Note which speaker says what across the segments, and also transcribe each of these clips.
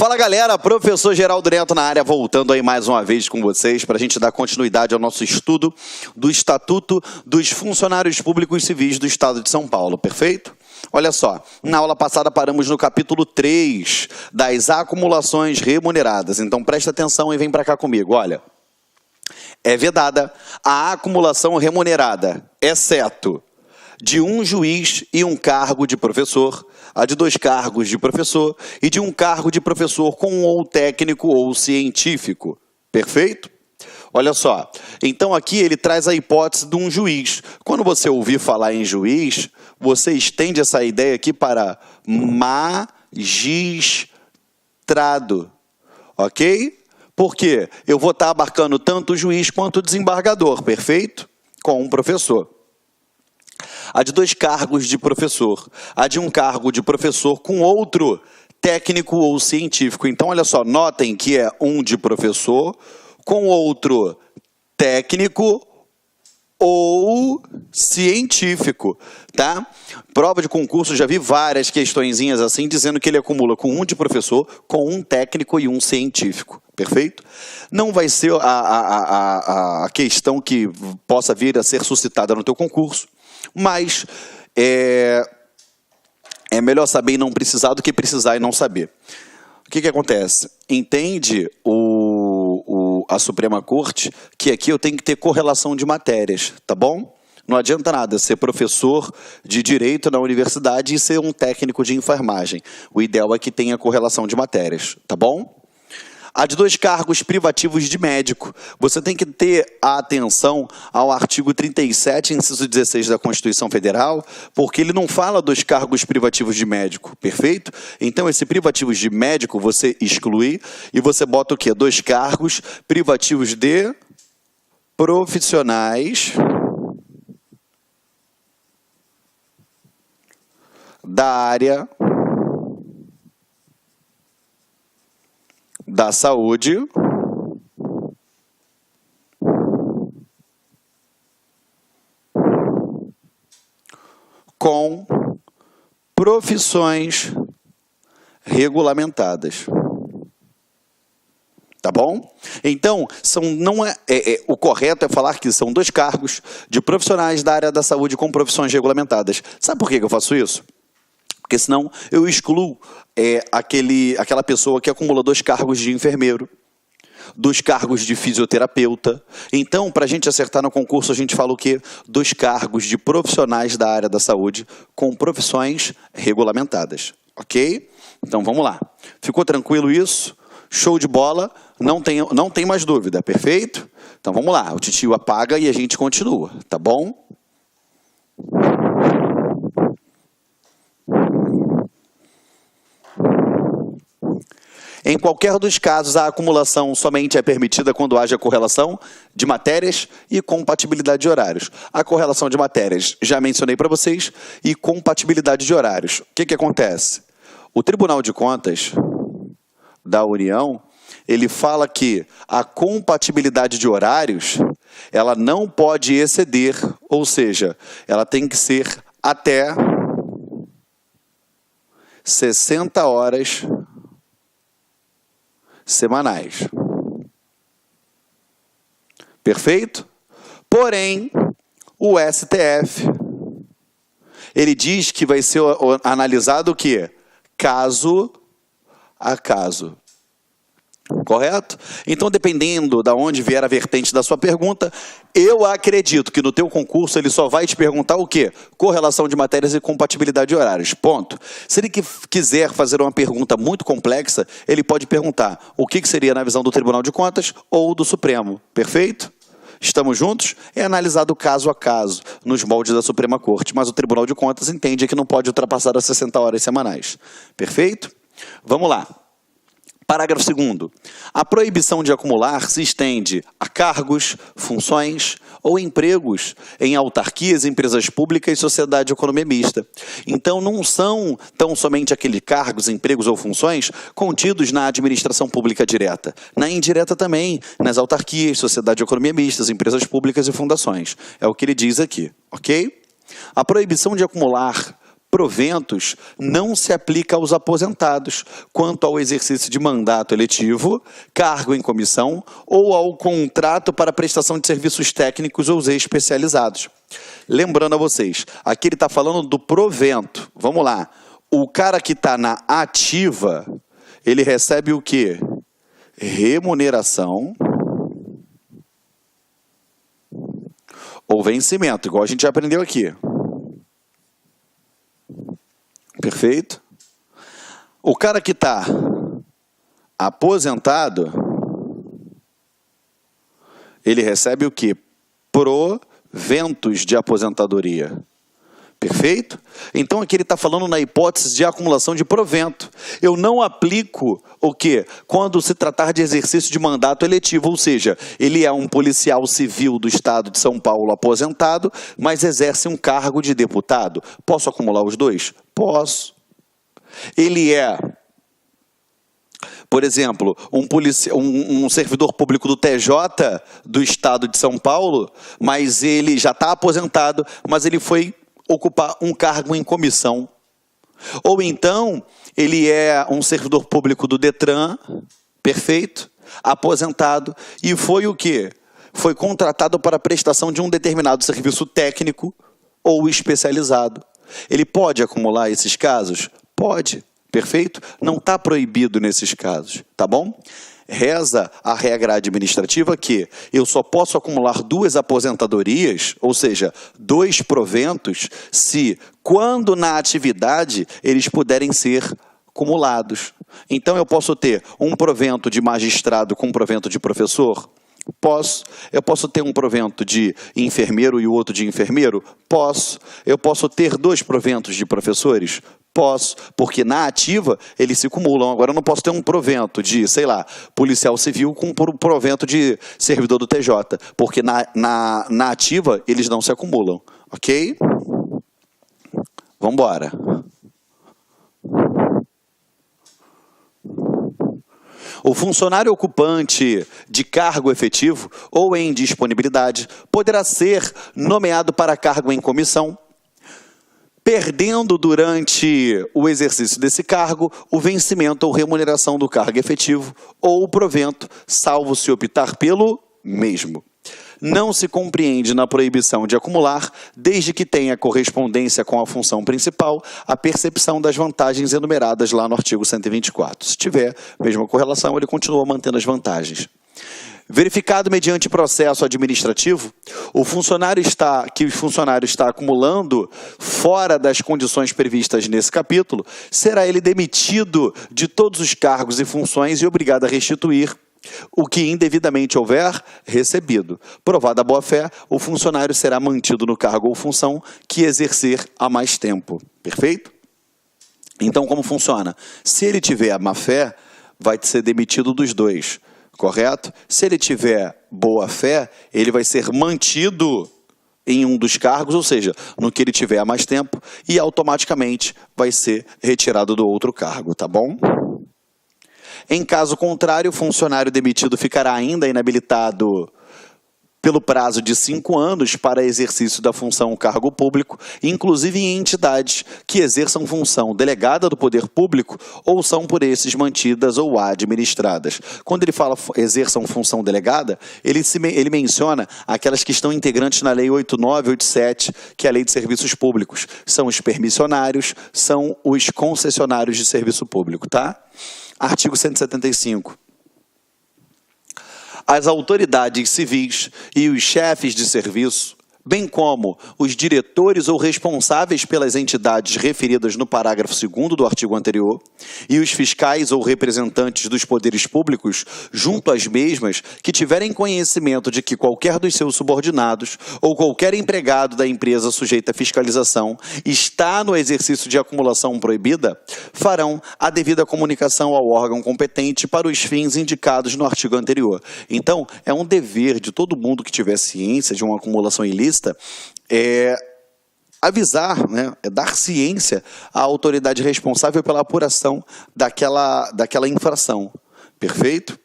Speaker 1: Fala galera, professor Geraldo Neto na área, voltando aí mais uma vez com vocês para a gente dar continuidade ao nosso estudo do Estatuto dos Funcionários Públicos Civis do Estado de São Paulo, perfeito? Olha só, na aula passada paramos no capítulo 3 das acumulações remuneradas, então presta atenção e vem para cá comigo, olha. É vedada a acumulação remunerada, exceto de um juiz e um cargo de professor, a de 2 cargos de professor e de um cargo de professor com ou técnico ou científico. Perfeito? Olha só, então aqui ele traz a hipótese de um juiz. Quando você ouvir falar em juiz, você estende essa ideia aqui para magistrado, ok? Porque eu vou estar abarcando tanto o juiz quanto o desembargador, perfeito? Com um professor. A de 2 cargos de professor, a de um cargo de professor com outro técnico ou científico. Então, olha só, notem que é um de professor com outro técnico ou científico, tá? Prova de concurso, já vi várias questõezinhas assim, dizendo que ele acumula com um de professor, com um técnico e um científico, perfeito? Não vai ser a questão que possa vir a ser suscitada no teu concurso, mas é melhor saber e não precisar do que precisar e não saber. O que acontece? Entende a Suprema Corte que aqui eu tenho que ter correlação de matérias, tá bom? Não adianta nada ser professor de direito na universidade e ser um técnico de enfermagem. O ideal é que tenha correlação de matérias, tá bom? A de 2 cargos privativos de médico. Você tem que ter a atenção ao artigo 37, inciso 16 da Constituição Federal, porque ele não fala 2 cargos privativos de médico, perfeito? Então, esse privativos de médico você exclui e você bota o quê? 2 cargos privativos de profissionais da área da saúde com profissões regulamentadas. Tá bom? Então, o correto é falar que são 2 cargos de profissionais da área da saúde com profissões regulamentadas. Sabe por que eu faço isso? Porque senão eu excluo aquela pessoa que acumula 2 cargos de enfermeiro, 2 cargos de fisioterapeuta. Então, para a gente acertar no concurso, a gente fala o quê? 2 cargos de profissionais da área da saúde com profissões regulamentadas. Ok? Então, vamos lá. Ficou tranquilo isso? Show de bola? Não tem mais dúvida, perfeito? Então, vamos lá. O titio apaga e a gente continua, tá bom? Em qualquer dos casos, a acumulação somente é permitida quando haja correlação de matérias e compatibilidade de horários. A correlação de matérias, já mencionei para vocês, e compatibilidade de horários. O que acontece? O Tribunal de Contas da União, ele fala que a compatibilidade de horários, ela não pode exceder, ou seja, ela tem que ser até 60 horas semanais. Perfeito? Porém, o STF, ele diz que vai ser analisado o quê? Caso a caso. Correto? Então, dependendo de onde vier a vertente da sua pergunta, eu acredito que no teu concurso ele só vai te perguntar o quê? Correlação de matérias e compatibilidade de horários. Ponto. Se ele quiser fazer uma pergunta muito complexa, ele pode perguntar o que seria na visão do Tribunal de Contas ou do Supremo. Perfeito? Estamos juntos? É analisado caso a caso, nos moldes da Suprema Corte, mas o Tribunal de Contas entende que não pode ultrapassar as 60 horas semanais. Perfeito? Vamos lá. Parágrafo 2º. A proibição de acumular se estende a cargos, funções ou empregos em autarquias, empresas públicas e sociedade de economia mista. Então, não são tão somente aqueles cargos, empregos ou funções contidos na administração pública direta. Na indireta também, nas autarquias, sociedade de economia mista, empresas públicas e fundações. É o que ele diz aqui, ok? A proibição de acumular proventos não se aplica aos aposentados quanto ao exercício de mandato eletivo, cargo em comissão ou ao contrato para prestação de serviços técnicos ou especializados. Lembrando a vocês, aqui ele está falando do provento. Vamos lá. O cara que está na ativa, ele recebe o quê? Remuneração ou vencimento, igual a gente já aprendeu aqui. Perfeito? O cara que está aposentado, ele recebe o quê? Proventos de aposentadoria. Perfeito? Então aqui ele está falando na hipótese de acumulação de provento. Eu não aplico o quê? Quando se tratar de exercício de mandato eletivo, ou seja, ele é um policial civil do estado de São Paulo aposentado, mas exerce um cargo de deputado. Posso acumular os dois? Posso. Ele é, por exemplo, um servidor público do TJ do estado de São Paulo, mas ele já está aposentado, mas ele foi ocupar um cargo em comissão. Ou então, ele é um servidor público do Detran, perfeito, aposentado, e foi o quê? Foi contratado para a prestação de um determinado serviço técnico ou especializado. Ele pode acumular esses casos? Pode, perfeito? Não está proibido nesses casos, tá bom? Reza a regra administrativa que eu só posso acumular 2 aposentadorias, ou seja, 2 proventos, se, quando na atividade, eles puderem ser acumulados. Então, eu posso ter um provento de magistrado com um provento de professor? Posso. Eu posso ter um provento de enfermeiro e o outro de enfermeiro? Posso. Eu posso ter 2 proventos de professores? Posso, porque na ativa eles se acumulam. Agora eu não posso ter um provento de, sei lá, policial civil com um provento de servidor do TJ, porque na ativa eles não se acumulam, ok? Vamos embora. O funcionário ocupante de cargo efetivo ou em disponibilidade poderá ser nomeado para cargo em comissão, perdendo durante o exercício desse cargo o vencimento ou remuneração do cargo efetivo ou o provento, salvo se optar pelo mesmo. Não se compreende na proibição de acumular, desde que tenha correspondência com a função principal, a percepção das vantagens enumeradas lá no artigo 124. Se tiver mesma correlação, ele continua mantendo as vantagens. Verificado mediante processo administrativo, o funcionário está acumulando fora das condições previstas nesse capítulo, será ele demitido de todos os cargos e funções e obrigado a restituir o que indevidamente houver recebido. Provada a boa-fé, o funcionário será mantido no cargo ou função que exercer há mais tempo. Perfeito? Então, como funciona? Se ele tiver a má-fé, vai ser demitido dos 2. Correto? Se ele tiver boa-fé, ele vai ser mantido em um dos cargos, ou seja, no que ele tiver há mais tempo, e automaticamente vai ser retirado do outro cargo, tá bom? Em caso contrário, o funcionário demitido ficará ainda inabilitado pelo prazo de 5 anos para exercício da função cargo público, inclusive em entidades que exerçam função delegada do poder público ou são por esses mantidas ou administradas. Quando ele fala exerçam função delegada, ele menciona aquelas que estão integrantes na Lei 89 e 87, que é a Lei de Serviços Públicos. São os permissionários, são os concessionários de serviço público, tá? Artigo 175. As autoridades civis e os chefes de serviço, bem como os diretores ou responsáveis pelas entidades referidas no parágrafo 2º do artigo anterior, e os fiscais ou representantes dos poderes públicos, junto às mesmas, que tiverem conhecimento de que qualquer dos seus subordinados ou qualquer empregado da empresa sujeita à fiscalização está no exercício de acumulação proibida, farão a devida comunicação ao órgão competente para os fins indicados no artigo anterior. Então, é um dever de todo mundo que tiver ciência de uma acumulação ilícita avisar, né, dar ciência à autoridade responsável pela apuração daquela infração. Perfeito?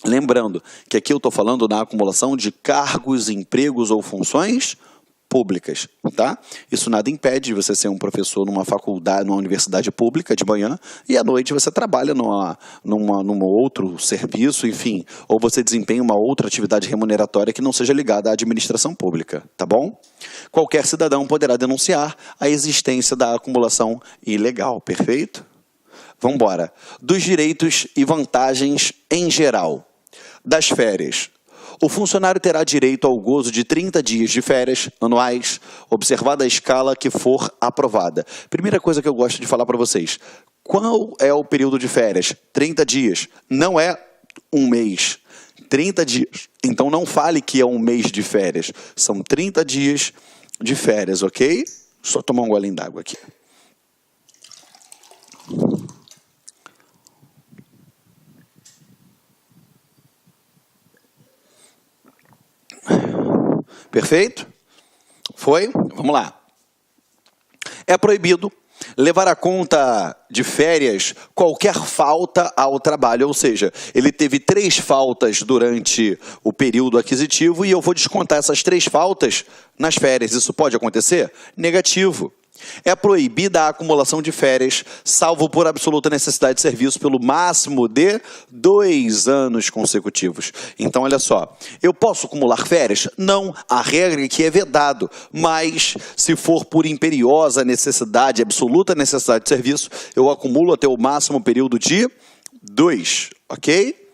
Speaker 1: Lembrando que aqui eu estou falando na acumulação de cargos, empregos ou funções públicas, tá? Isso nada impede de você ser um professor numa faculdade, numa universidade pública de manhã e à noite você trabalha num outro serviço, enfim, ou você desempenha uma outra atividade remuneratória que não seja ligada à administração pública, tá bom? Qualquer cidadão poderá denunciar a existência da acumulação ilegal, perfeito? Vamos embora. Dos direitos e vantagens em geral. Das férias. O funcionário terá direito ao gozo de 30 dias de férias anuais, observada a escala que for aprovada. Primeira coisa que eu gosto de falar para vocês. Qual é o período de férias? 30 dias. Não é um mês. 30 dias. Então não fale que é um mês de férias. São 30 dias de férias, ok? Só tomar um golinho d'água aqui. Perfeito? Foi? Vamos lá. É proibido levar a conta de férias qualquer falta ao trabalho, ou seja, ele teve 3 faltas durante o período aquisitivo e eu vou descontar essas 3 faltas nas férias. Isso pode acontecer? Negativo. É proibida a acumulação de férias, salvo por absoluta necessidade de serviço, pelo máximo de 2 anos consecutivos. Então, olha só, eu posso acumular férias? Não, a regra é que é vedado, mas se for por imperiosa necessidade, absoluta necessidade de serviço, eu acumulo até o máximo período de 2, ok?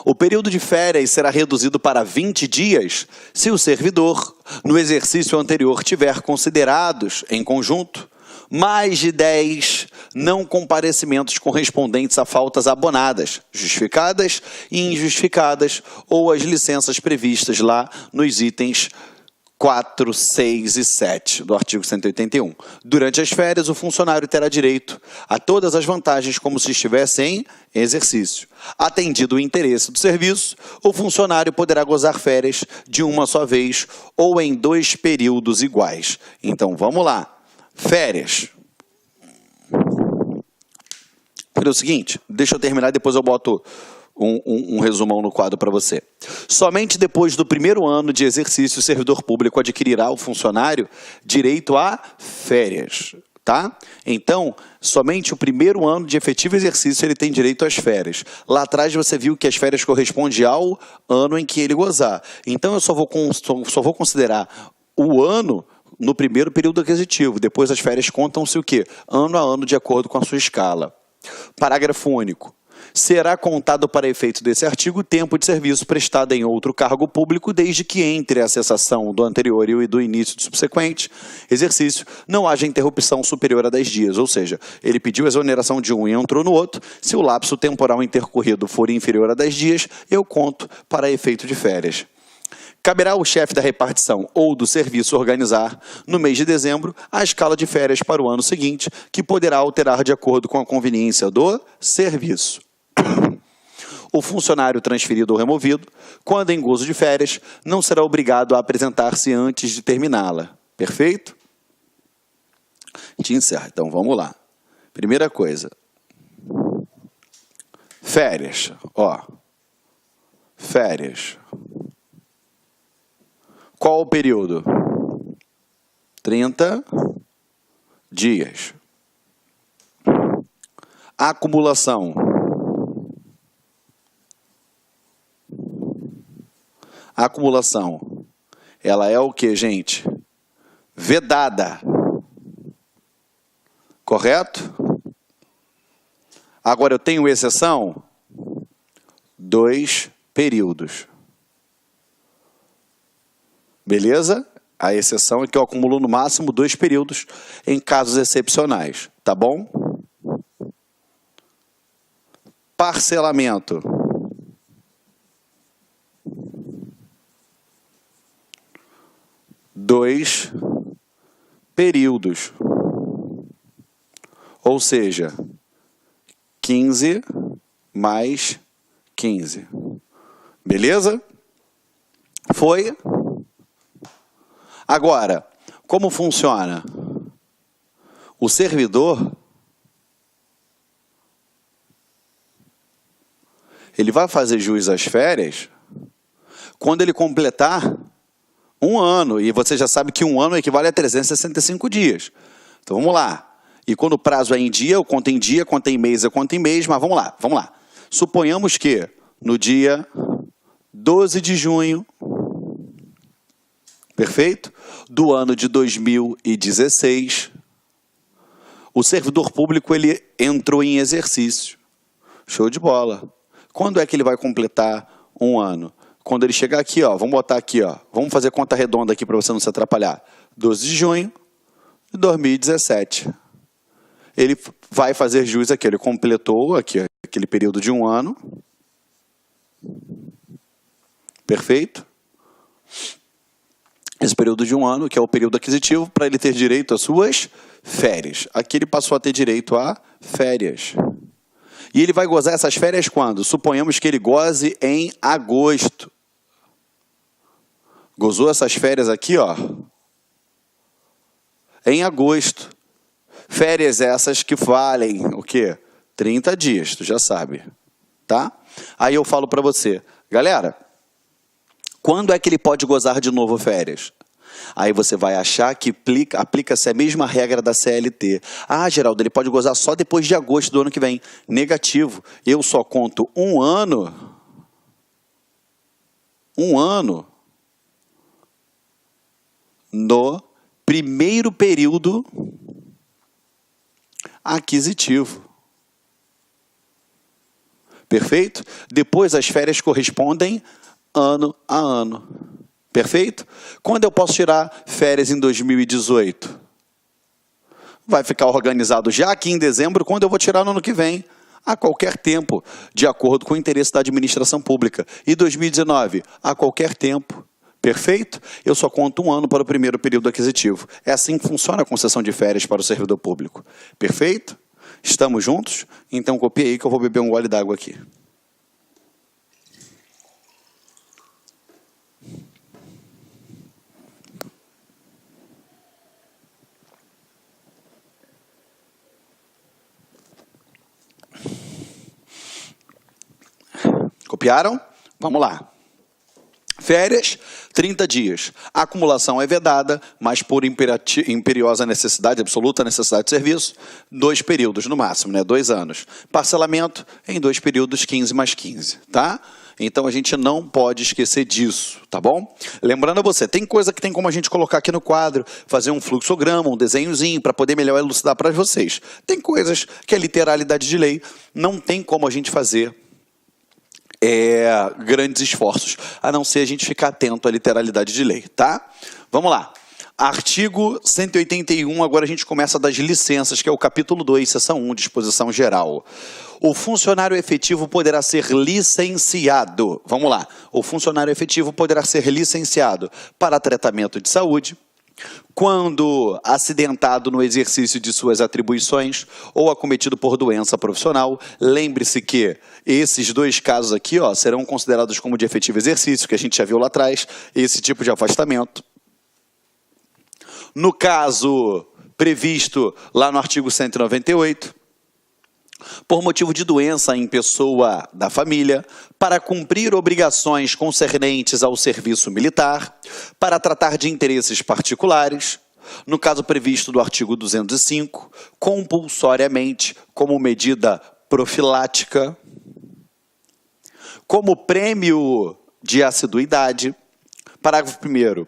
Speaker 1: O período de férias será reduzido para 20 dias se o servidor, no exercício anterior, tiver considerados, em conjunto, mais de 10 não comparecimentos correspondentes a faltas abonadas, justificadas e injustificadas, ou as licenças previstas lá nos itens 4, 6 e 7 do artigo 181. Durante as férias, o funcionário terá direito a todas as vantagens como se estivesse em exercício. Atendido o interesse do serviço, o funcionário poderá gozar férias de uma só vez ou em 2 períodos iguais. Então, vamos lá. Férias. É o seguinte, deixa eu terminar, depois eu boto um resumão no quadro para você. Somente depois do primeiro ano de exercício, o servidor público adquirirá ao funcionário direito a férias, tá? Então, somente o primeiro ano de efetivo exercício ele tem direito às férias. Lá atrás você viu que as férias correspondem ao ano em que ele gozar. Então, eu só vou considerar o ano no primeiro período aquisitivo. Depois as férias contam-se o quê? Ano a ano, de acordo com a sua escala. Parágrafo único. Será contado para efeito desse artigo o tempo de serviço prestado em outro cargo público, desde que entre a cessação do anterior e do início do subsequente exercício não haja interrupção superior a 10 dias. Ou seja, ele pediu exoneração de um e entrou no outro. Se o lapso temporal intercorrido for inferior a 10 dias, eu conto para efeito de férias. Caberá ao chefe da repartição ou do serviço organizar, no mês de dezembro, a escala de férias para o ano seguinte, que poderá alterar de acordo com a conveniência do serviço. O funcionário transferido ou removido, quando em gozo de férias, não será obrigado a apresentar-se antes de terminá-la. Perfeito? A gente encerra. Então, vamos lá. Primeira coisa. Férias. Ó. Férias. Qual o período? 30 dias. Acumulação. A acumulação, ela é o que, gente? Vedada. Correto? Agora, eu tenho exceção? 2 períodos. Beleza? A exceção é que eu acumulo no máximo 2 períodos em casos excepcionais. Tá bom? Parcelamento. Dois períodos, ou seja, 15 mais 15. Beleza? Foi? Agora, como funciona? O servidor, ele vai fazer jus às férias quando ele completar Um ano. E você já sabe que um ano equivale a 365 dias. Então, vamos lá. E quando o prazo é em dia, eu conto em dia, conto em mês, eu conto em mês, mas vamos lá, vamos lá. Suponhamos que no dia 12 de junho, perfeito? Do ano de 2016, o servidor público ele entrou em exercício. Show de bola. Quando é que ele vai completar um ano? Quando ele chegar aqui, ó, vamos botar aqui, ó, vamos fazer conta redonda aqui para você não se atrapalhar. 12 de junho de 2017. Ele vai fazer jus aqui, ele completou aqui, aquele período de um ano. Perfeito? Esse período de um ano, que é o período aquisitivo, para ele ter direito às suas férias. Aqui ele passou a ter direito a férias. E ele vai gozar essas férias quando? Suponhamos que ele goze em agosto. Gozou essas férias aqui, ó, em agosto. Férias essas que valem o quê? 30 dias, tu já sabe, tá? Aí eu falo para você, galera, quando é que ele pode gozar de novo férias? Aí você vai achar que aplica-se a mesma regra da CLT. Ah, Geraldo, ele pode gozar só depois de agosto do ano que vem. Negativo. Eu só conto um ano no primeiro período aquisitivo. Perfeito? Depois as férias correspondem ano a ano. Perfeito? Quando eu posso tirar férias em 2018? Vai ficar organizado já aqui em dezembro, quando eu vou tirar no ano que vem. A qualquer tempo, de acordo com o interesse da administração pública. E 2019? A qualquer tempo. Perfeito? Eu só conto um ano para o primeiro período aquisitivo. É assim que funciona a concessão de férias para o servidor público. Perfeito? Estamos juntos? Então copia aí que eu vou beber um gole d'água aqui. Copiaram? Vamos lá. Férias, 30 dias. A acumulação é vedada, mas por imperiosa necessidade, absoluta necessidade de serviço, 2 períodos no máximo, né? 2 anos. Parcelamento em 2 períodos, 15 mais 15, tá? Então a gente não pode esquecer disso, tá bom? Lembrando a você, tem coisa que tem como a gente colocar aqui no quadro, fazer um fluxograma, um desenhozinho, para poder melhor elucidar para vocês. Tem coisas que a literalidade de lei não tem como a gente fazer grandes esforços, a não ser a gente ficar atento à literalidade de lei, tá? Vamos lá. Artigo 181, agora a gente começa das licenças, que é o capítulo 2, seção 1, disposição geral. O funcionário efetivo poderá ser licenciado, vamos lá, o funcionário efetivo poderá ser licenciado para tratamento de saúde, quando acidentado no exercício de suas atribuições ou acometido por doença profissional. Lembre-se que esses 2 casos aqui, ó, serão considerados como de efetivo exercício, que a gente já viu lá atrás, esse tipo de afastamento. No caso previsto lá no artigo 198, por motivo de doença em pessoa da família, para cumprir obrigações concernentes ao serviço militar, para tratar de interesses particulares, no caso previsto do artigo 205, compulsoriamente, como medida profilática, como prêmio de assiduidade. Parágrafo 1º.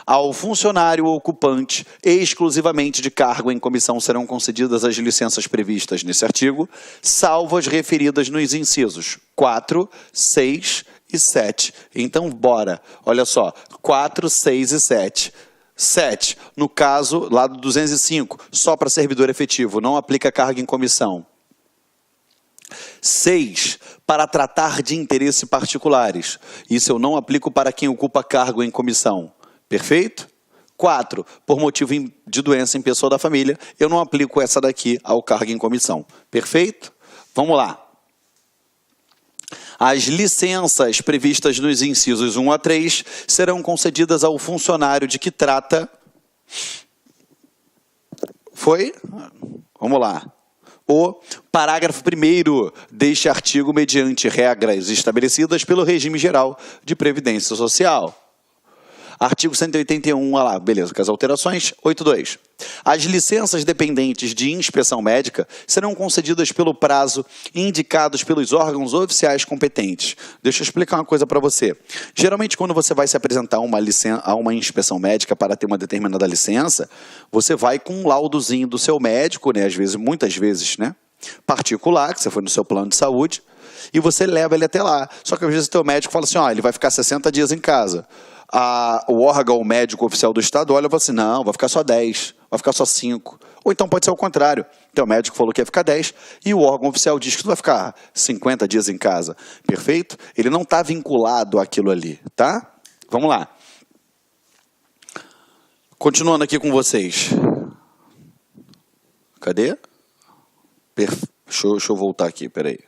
Speaker 1: Ao funcionário ocupante exclusivamente de cargo em comissão serão concedidas as licenças previstas nesse artigo, salvo as referidas nos incisos 4, 6 e 7. Então, bora. Olha só, 4, 6 e 7. 7, no caso, lá do 205, só para servidor efetivo, não aplica carga em comissão. 6, para tratar de interesses particulares. Isso eu não aplico para quem ocupa cargo em comissão. Perfeito? 4, por motivo de doença em pessoa da família, eu não aplico essa daqui ao cargo em comissão. Perfeito? Vamos lá. As licenças previstas nos incisos 1 a 3 serão concedidas ao funcionário de que trata... Foi? Vamos lá. O parágrafo 1º deste artigo mediante regras estabelecidas pelo regime geral de previdência social. Artigo 181, olha lá, beleza, com as alterações. 8.2. As licenças dependentes de inspeção médica serão concedidas pelo prazo indicados pelos órgãos oficiais competentes. Deixa eu explicar uma coisa para você. Geralmente, quando você vai se apresentar a uma inspeção médica para ter uma determinada licença, você vai com um laudozinho do seu médico, né? Às vezes, muitas vezes, né? Particular, que você foi no seu plano de saúde, e você leva ele até lá. Só que às vezes o teu médico fala assim, ó, ele vai ficar 60 dias em casa. O órgão médico oficial do Estado olha e fala assim, não, vai ficar só 10, vai ficar só 5. Ou então pode ser o contrário. Teu médico falou que ia ficar 10 e o órgão oficial diz que tu vai ficar 50 dias em casa. Perfeito? Ele não está vinculado àquilo ali, tá? Vamos lá. Continuando aqui com vocês. Cadê? Deixa eu voltar aqui, peraí.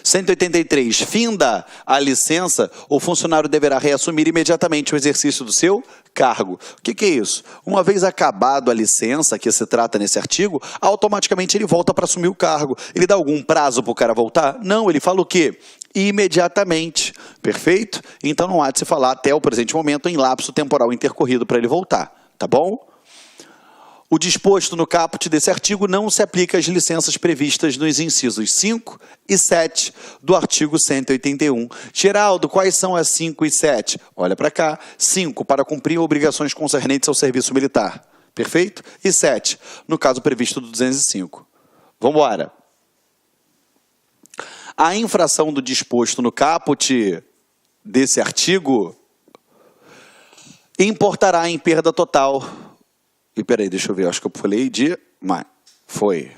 Speaker 1: 183. Finda a licença, o funcionário deverá reassumir imediatamente o exercício do seu cargo. O que é isso? Uma vez acabado a licença, que se trata nesse artigo, automaticamente ele volta para assumir o cargo. Ele dá algum prazo para o cara voltar? Não, ele fala o quê? Imediatamente. Perfeito? Então não há de se falar até o presente momento em lapso temporal intercorrido para ele voltar. Tá bom? O disposto no caput desse artigo não se aplica às licenças previstas nos incisos 5 e 7 do artigo 181. Geraldo, quais são as 5 e 7? Olha para cá. 5, para cumprir obrigações concernentes ao serviço militar. Perfeito? E 7, no caso previsto do 205. Vamos embora. A infração do disposto no caput desse artigo importará em perda total. E peraí, deixa eu ver, acho que eu falei mas foi.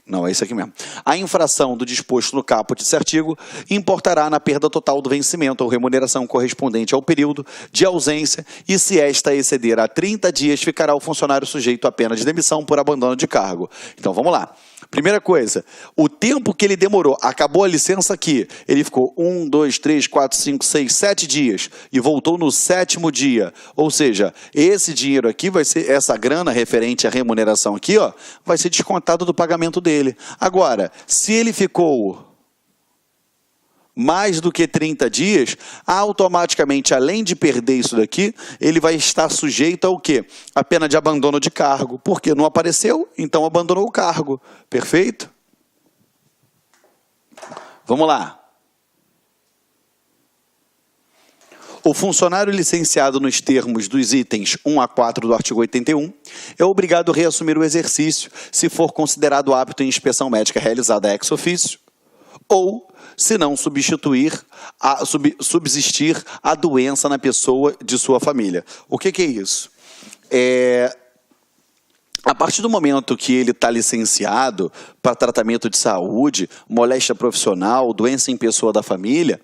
Speaker 1: Não, é isso aqui mesmo. A infração do disposto no caput desse artigo importará na perda total do vencimento ou remuneração correspondente ao período de ausência e, se esta exceder a 30 dias, ficará o funcionário sujeito à pena de demissão por abandono de cargo. Então, vamos lá. Primeira coisa, o tempo que ele demorou, acabou a licença aqui, ele ficou 1, 2, 3, 4, 5, 6, 7 dias e voltou no 7º dia. Ou seja, esse dinheiro aqui vai ser, essa grana referente à remuneração aqui, ó, vai ser descontado do pagamento dele. Agora, se ele ficou mais do que 30 dias, automaticamente, além de perder isso daqui, ele vai estar sujeito ao quê? A pena de abandono de cargo. Porque não apareceu, então abandonou o cargo. Perfeito? Vamos lá. O funcionário licenciado nos termos dos itens 1 a 4 do artigo 81 é obrigado a reassumir o exercício se for considerado apto em inspeção médica realizada ex officio ou se não subsistir a doença na pessoa de sua família. O que é isso? A partir do momento que ele está licenciado para tratamento de saúde, moléstia profissional, doença em pessoa da família,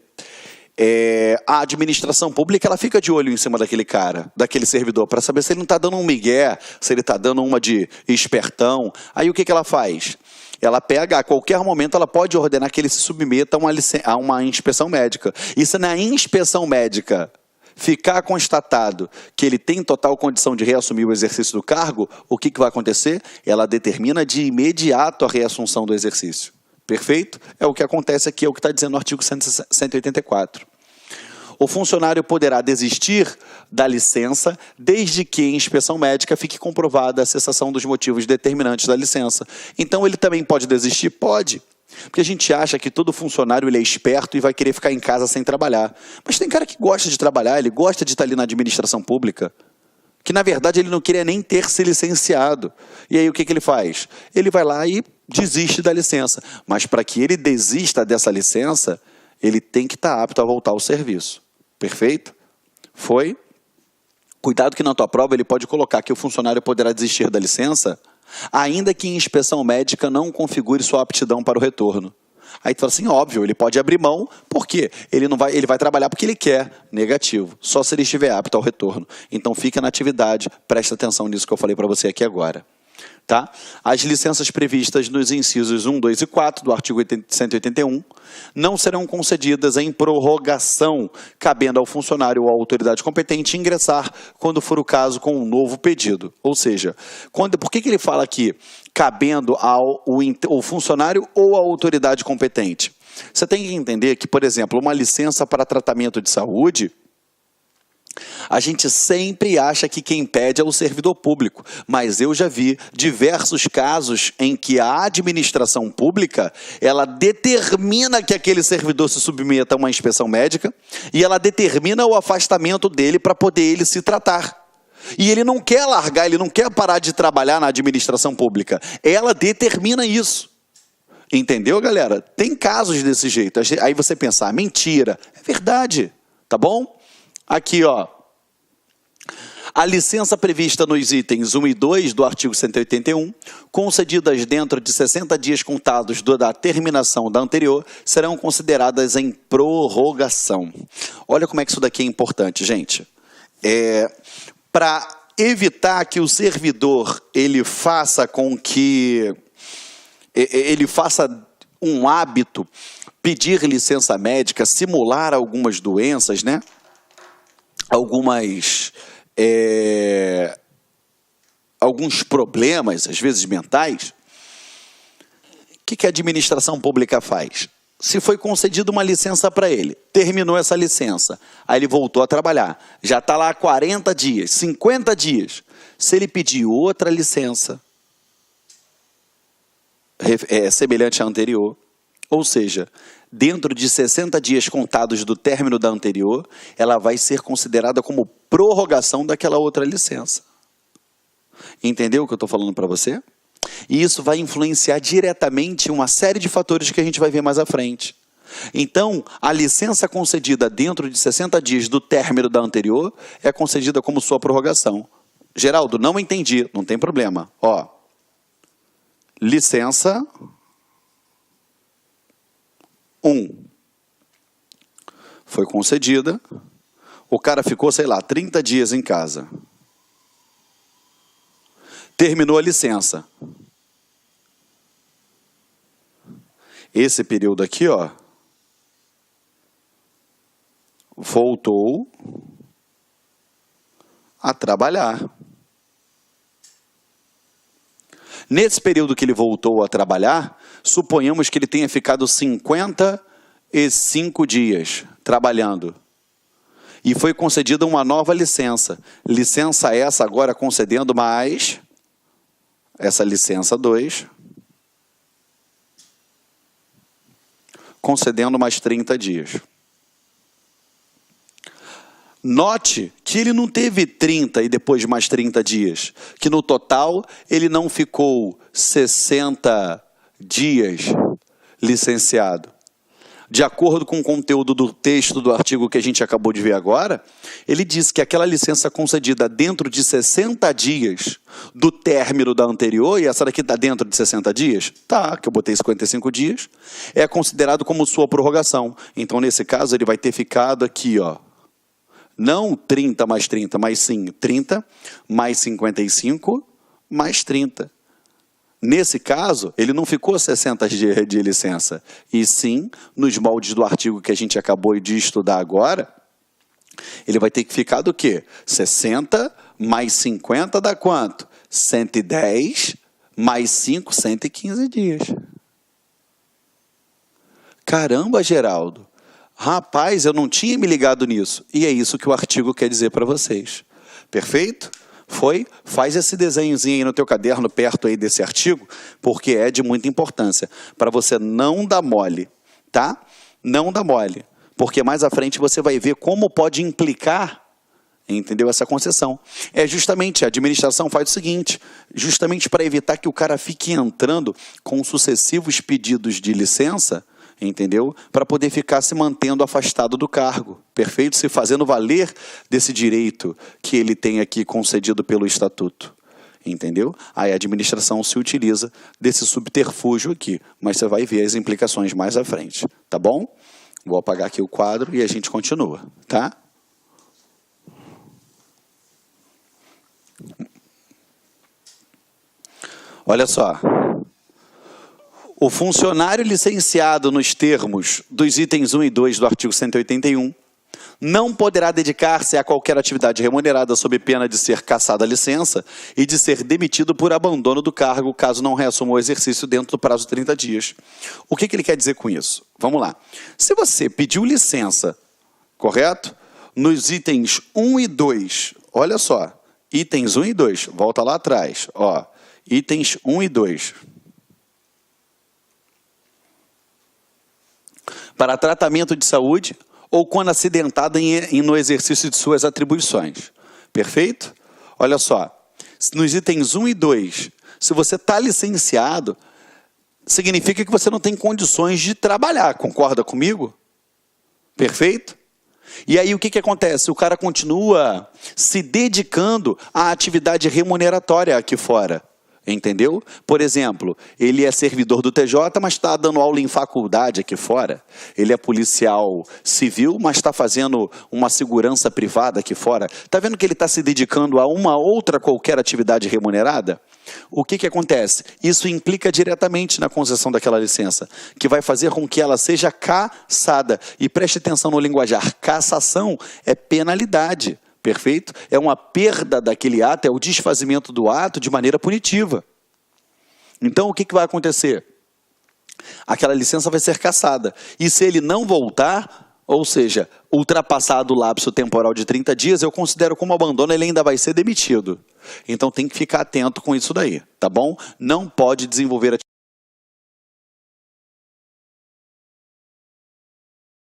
Speaker 1: a administração pública ela fica de olho em cima daquele cara, daquele servidor, para saber se ele não está dando um migué, se ele está dando uma de espertão. Aí o que ela faz? Ela pega, a qualquer momento, ela pode ordenar que ele se submeta a uma inspeção médica. E se na inspeção médica ficar constatado que ele tem total condição de reassumir o exercício do cargo, o que vai acontecer? Ela determina de imediato a reassunção do exercício. Perfeito? É o que acontece aqui, é o que está dizendo no artigo 184. O funcionário poderá desistir da licença desde que em inspeção médica fique comprovada a cessação dos motivos determinantes da licença. Então, ele também pode desistir? Pode. Porque a gente acha que todo funcionário ele é esperto e vai querer ficar em casa sem trabalhar. Mas tem cara que gosta de trabalhar, ele gosta de estar ali na administração pública, que na verdade ele não queria nem ter se licenciado. E aí o que ele faz? Ele vai lá e desiste da licença. Mas para que ele desista dessa licença, ele tem que estar apto a voltar ao serviço. Perfeito? Foi? Cuidado que na tua prova ele pode colocar que o funcionário poderá desistir da licença, ainda que em inspeção médica não configure sua aptidão para o retorno. Aí tu fala assim, óbvio, ele pode abrir mão, porque ele vai trabalhar porque ele quer. Negativo, só se ele estiver apto ao retorno. Então fica na atividade, presta atenção nisso que eu falei para você aqui agora. Tá? As licenças previstas nos incisos 1, 2 e 4 do artigo 181 não serão concedidas em prorrogação, cabendo ao funcionário ou à autoridade competente ingressar, quando for o caso, com um novo pedido. Ou seja, por que ele fala aqui cabendo ao funcionário ou à autoridade competente? Você tem que entender que, por exemplo, uma licença para tratamento de saúde, a gente sempre acha que quem pede é o servidor público, mas eu já vi diversos casos em que a administração pública, ela determina que aquele servidor se submeta a uma inspeção médica e ela determina o afastamento dele para poder ele se tratar. E ele não quer largar, ele não quer parar de trabalhar na administração pública. Ela determina isso. Entendeu, galera? Tem casos desse jeito. Aí você pensa, mentira. É verdade, tá bom? Aqui, ó. A licença prevista nos itens 1 e 2 do artigo 181, concedidas dentro de 60 dias contados da terminação da anterior, serão consideradas em prorrogação. Olha como é que isso daqui é importante, gente. Para evitar que o servidor ele faça um hábito, pedir licença médica, simular algumas doenças, né? Alguns problemas, às vezes mentais, o que a administração pública faz? Se foi concedida uma licença para ele, terminou essa licença, aí ele voltou a trabalhar, já está lá 40 dias, 50 dias. Se ele pedir outra licença, semelhante à anterior, ou seja, dentro de 60 dias contados do término da anterior, ela vai ser considerada como prorrogação daquela outra licença. Entendeu o que eu estou falando para você? E isso vai influenciar diretamente uma série de fatores que a gente vai ver mais à frente. Então, a licença concedida dentro de 60 dias do término da anterior é concedida como sua prorrogação. Geraldo, não entendi, não tem problema. Ó, licença 1 foi concedida, o cara ficou, sei lá, 30 dias em casa. Terminou a licença. Esse período aqui, ó, voltou a trabalhar. Nesse período que ele voltou a trabalhar, suponhamos que ele tenha ficado 55 dias trabalhando. E foi concedida uma nova licença. Licença essa agora concedendo mais essa licença 2. Concedendo mais 30 dias. Note que ele não teve 30 e depois mais 30 dias. Que no total ele não ficou 60 dias licenciado. De acordo com o conteúdo do texto do artigo que a gente acabou de ver agora, ele diz que aquela licença concedida dentro de 60 dias do término da anterior, e essa daqui está dentro de 60 dias, tá, que eu botei 55 dias, é considerado como sua prorrogação. Então, nesse caso, ele vai ter ficado aqui, ó, não 30 mais 30, mas sim 30 mais 55 mais 30. Nesse caso, ele não ficou 60 dias de licença, e sim, nos moldes do artigo que a gente acabou de estudar agora, ele vai ter que ficar do quê? 60 mais 50 dá quanto? 110 mais 5, 115 dias. Caramba, Geraldo. Rapaz, eu não tinha me ligado nisso. E é isso que o artigo quer dizer para vocês. Perfeito? Foi? Faz esse desenhozinho aí no teu caderno, perto aí desse artigo, porque é de muita importância, para você não dar mole, tá? Não dar mole, porque mais à frente você vai ver como pode implicar, entendeu, essa concessão. É justamente, a administração faz o seguinte, justamente para evitar que o cara fique entrando com sucessivos pedidos de licença, entendeu? Para poder ficar se mantendo afastado do cargo, perfeito? Se fazendo valer desse direito que ele tem aqui concedido pelo estatuto, entendeu? Aí a administração se utiliza desse subterfúgio aqui, mas você vai ver as implicações mais à frente, tá bom? Vou apagar aqui o quadro e a gente continua, tá? Olha só. O funcionário licenciado nos termos dos itens 1 e 2 do artigo 181 não poderá dedicar-se a qualquer atividade remunerada sob pena de ser cassada a licença e de ser demitido por abandono do cargo, caso não reassuma o exercício dentro do prazo de 30 dias. O que ele quer dizer com isso? Vamos lá. Se você pediu licença, correto? Nos itens 1 e 2, olha só, itens 1 e 2, volta lá atrás, ó, itens 1 e 2. Para tratamento de saúde ou quando acidentada no exercício de suas atribuições. Perfeito? Olha só, nos itens 1 e 2, se você está licenciado, significa que você não tem condições de trabalhar, concorda comigo? Perfeito? E aí o que acontece? O cara continua se dedicando à atividade remuneratória aqui fora. Entendeu? Por exemplo, ele é servidor do TJ, mas está dando aula em faculdade aqui fora. Ele é policial civil, mas está fazendo uma segurança privada aqui fora. Está vendo que ele está se dedicando a uma outra qualquer atividade remunerada? O que acontece? Isso implica diretamente na concessão daquela licença, que vai fazer com que ela seja cassada. E preste atenção no linguajar, cassação é penalidade. Perfeito? É uma perda daquele ato, é o desfazimento do ato de maneira punitiva. Então, o que vai acontecer? Aquela licença vai ser cassada. E se ele não voltar, ou seja, ultrapassado o lapso temporal de 30 dias, eu considero como abandono, ele ainda vai ser demitido. Então, tem que ficar atento com isso daí, tá bom? Não pode desenvolver